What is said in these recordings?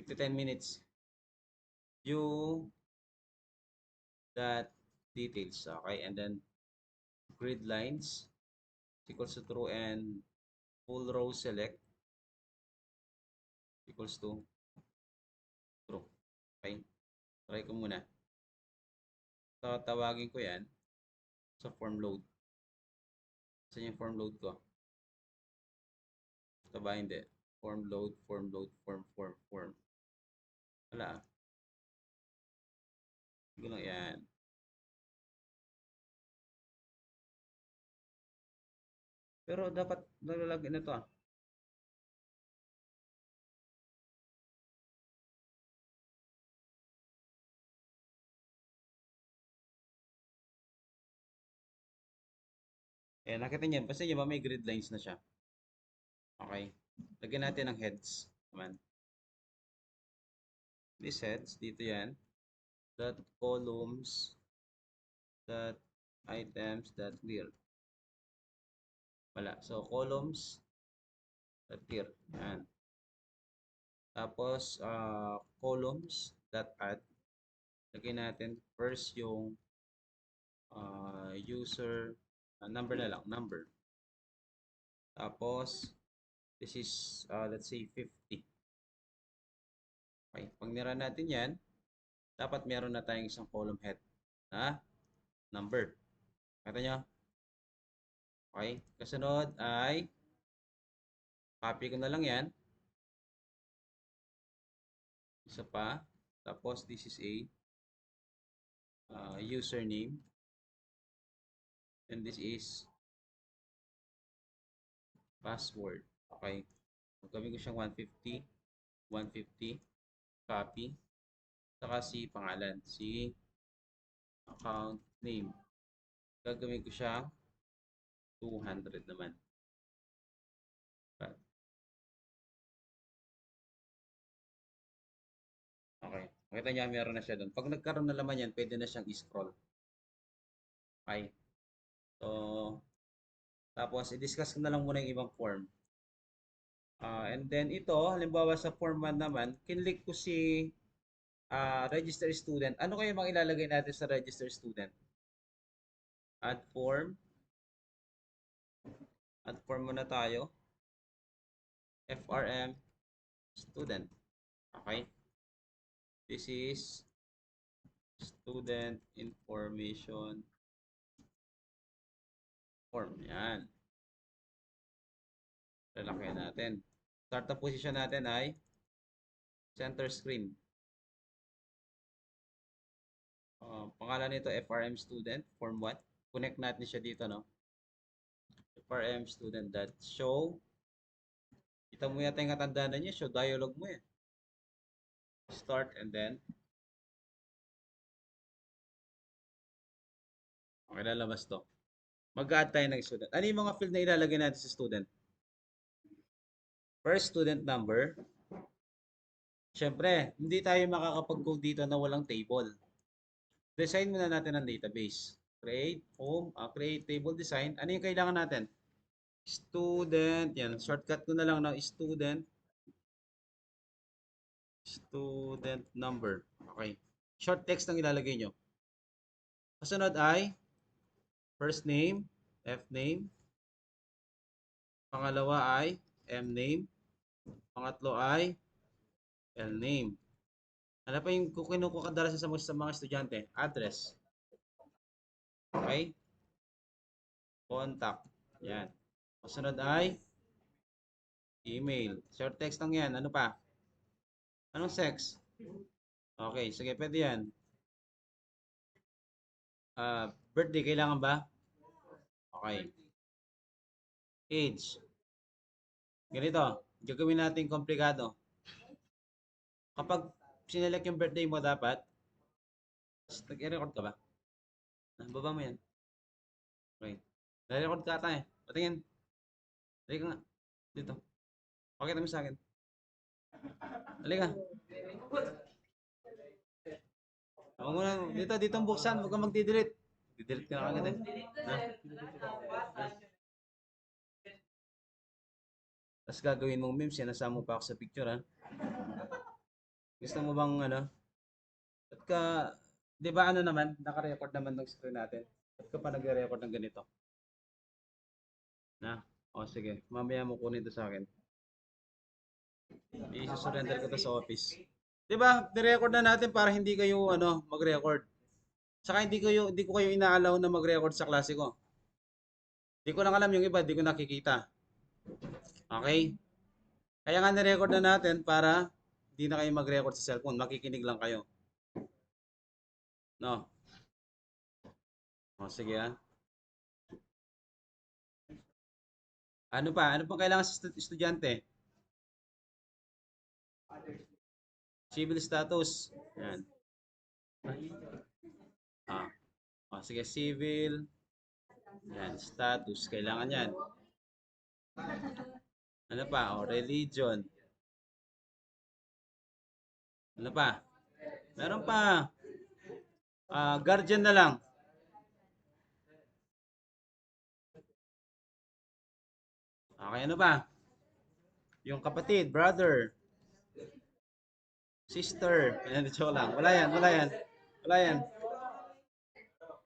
8 to 10 minutes. View that details. Okay, and then grid lines equals to true and full row select equals to true. Okay, try ko muna. Tawagin ko yan sa form load. Saan yung form load ko? Ito ba hindi? Form load, form. Wala ah. Sige lang yan. Pero dapat nalalagay na to ah. Eh, nakita niyo, basta niyo ba may grid lines na siya? Okay. Lagyan natin ng heads naman. These heads, dito yan. Dot columns, dot items, dot clear. Wala. So, columns, dot clear. Yan. Tapos, columns, dot add. Lagyan natin first yung user, number na lang, number. Tapos, this is, let's say, 50. Okay. Pag nira natin yan, dapat meron na tayong isang column head na number. Kata nyo? Okay. Kasunod ay, copy ko na lang yan. Isa pa. Tapos, this is a username. And this is password. Okay. Gagawin ko siyang 150. 150. Copy. Saka si pangalan. Si account name. Gagawin ko siyang 200 naman. Okay. Makita niya meron na siya doon. Pag nagkaroon na naman yan, pwede na siyang i-scroll. Okay. So, tapos i-discuss ko na lang muna yung ibang form. And then ito, halimbawa sa form 1 naman, kinlik ko si register student. Ano kayo mga ilalagay natin sa register student? Add form. Add form muna tayo. FRM student. Okay. This is student information form. Yan. Lalaki natin. Start na position natin ay center screen. Pangalan nito FRM student form 1. Connect natin siya dito, no? FRM student that show. Kita mo yata yung katandaan na niya. Show dialog mo eh. Start and then okay, lalabas to. Mag-add tayo ng student. Ano yung mga field na ilalagay natin sa student? First, student number. Siyempre, hindi tayo makakapag-code dito na walang table. Design muna natin ang database. Create create table design. Ano yung kailangan natin? Student. Yan, shortcut ko na lang ng student. Student number. Okay. Short text ang ilalagay nyo. Kasunod ay first name, F name. Pangalawa ay M name. Pangatlo ay L name. Ano pa yung kinukuha kadalasan sa mga estudyante? Address. Okay? Contact. Yan. Kasunod ay email. Short text lang yan. Ano pa? Anong sex? Okay, sige, pwede yan. Birthday, kailangan ba? Okay. Age. Ganito, gagawin natin komplikado. Kapag sinelect yung birthday mo dapat, nag-record ka ba? Baba mo yan. Okay. Nag-record ka ata eh. Patingin. Dali ka nga. Dito. Pakita mo sa akin. Dali ka. Ako muna. Dito ang buksan. Huwag kang magdi-delete. Di-delete ka na agad eh. Tapos gagawin mong memes. Sinasama mo pa ako sa picture ha. Gusto mo bang ano? At ka, di ba ano naman, naka-record naman ng screen natin. At ka pa nagre-record ng ganito? Na? O sige, mamaya mo kunin to sa akin. I-surrender ko to sa office. Di ba? Ni-record na natin para hindi kayo ano, mag-record. Saka hindi ko kayo inaalaw na mag-record sa klase ko. Di ko lang alam yung iba, di ko nakikita. Okay? Kaya nga ni-record na natin para hindi na kayo mag-record sa cellphone. Makikinig lang kayo. No? O sige ah. Ano pa? Ano pang kailangan sa estudyante? Civil status. Yan. Ah. O sige, civil. Yan, status. Kailangan yan. Ano pa? O, religion. Ano pa? Meron pa. Guardian na lang. Okay, ano pa? Yung kapatid, brother, sister. Ayan, joke lang. Wala yan, wala yan. Wala yan.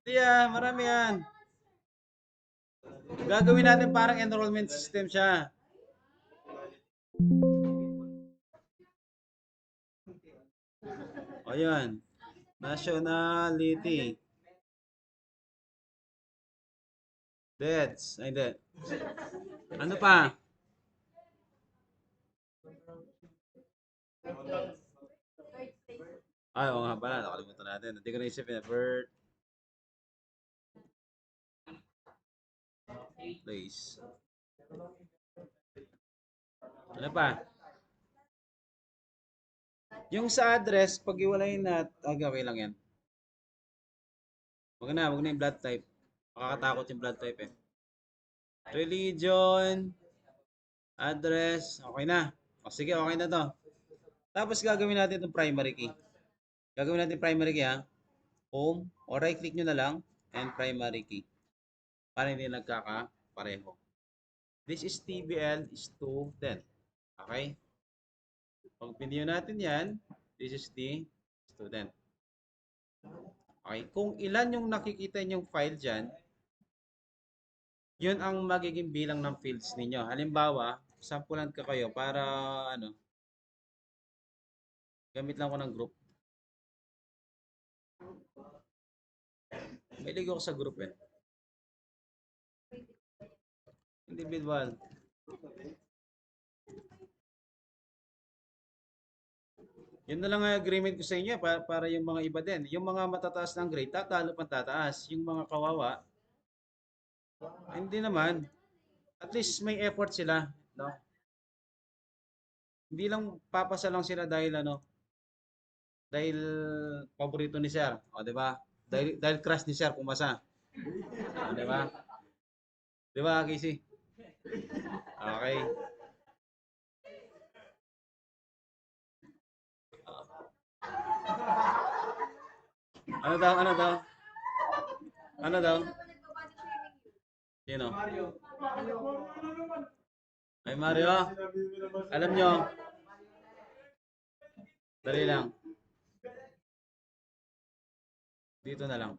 Hindi yan, marami yan. Gagawin natin parang enrollment system siya. O yan. Nationality. Deaths. Ay, hindi. Ano pa? Ay, oo nga pala. Nakalimutan natin. Hindi ko naisipin. Birth. Place. Ano pa? Yung sa address, pag iwalayin na, okay lang yan. Wag na yung blood type. Makakatakot yung blood type eh. Religion, address, okay na. O sige, okay na to. Tapos gagawin natin itong primary key. Gagawin natin primary key ha. Home, o right click nyo na lang, and primary key. Para hindi nagkakapareho. This is TBL is to 10. Okay? Pag pinili natin yan, this is the student. Okay? Kung ilan yung nakikita nyong file dyan, yun ang magiging bilang ng fields ninyo. Halimbawa, sampulan ka kayo para ano, gamit lang ko ng group. May ligo ako sa group eh. Individual. Yun na lang ang agreement ko sa inyo para yung mga iba din. Yung mga matataas ng grade, tatalo pang tataas. Yung mga kawawa, hindi naman. At least may effort sila, no? Hindi lang papasa lang sila dahil ano, dahil paborito ni Sir, o di ba? Dahil crush ni Sir pumasa. O di ba? Di ba, Casey? Okay. Ano daw? Ano daw? Ano daw? Sino? Ay Mario, alam nyo, dali lang. Dito na lang.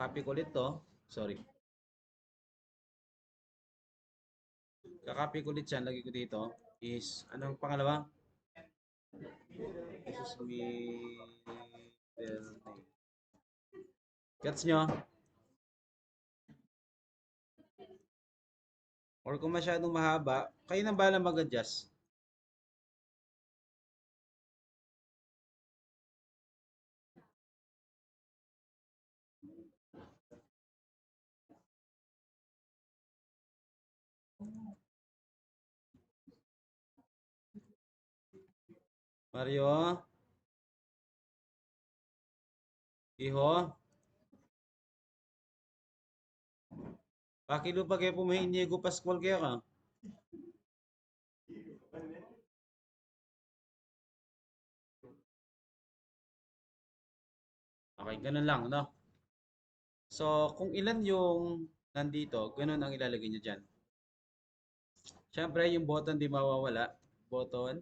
Copy ko ulit to. Sorry. Kakopy ko ulit yan. Lagi ko dito. Is, anong pangalawa? This is middle name. Gets nyo? Or kung masyadong mahaba, kayo nang bahala mag-adjust. Mario, Iho, pakilupa kayo pumahin Diego Pascual kaya ka. Okay, ganun lang, no? So, kung ilan yung nandito, ganun ang ilalagay nyo dyan. Siyempre, yung button di mawawala. Button,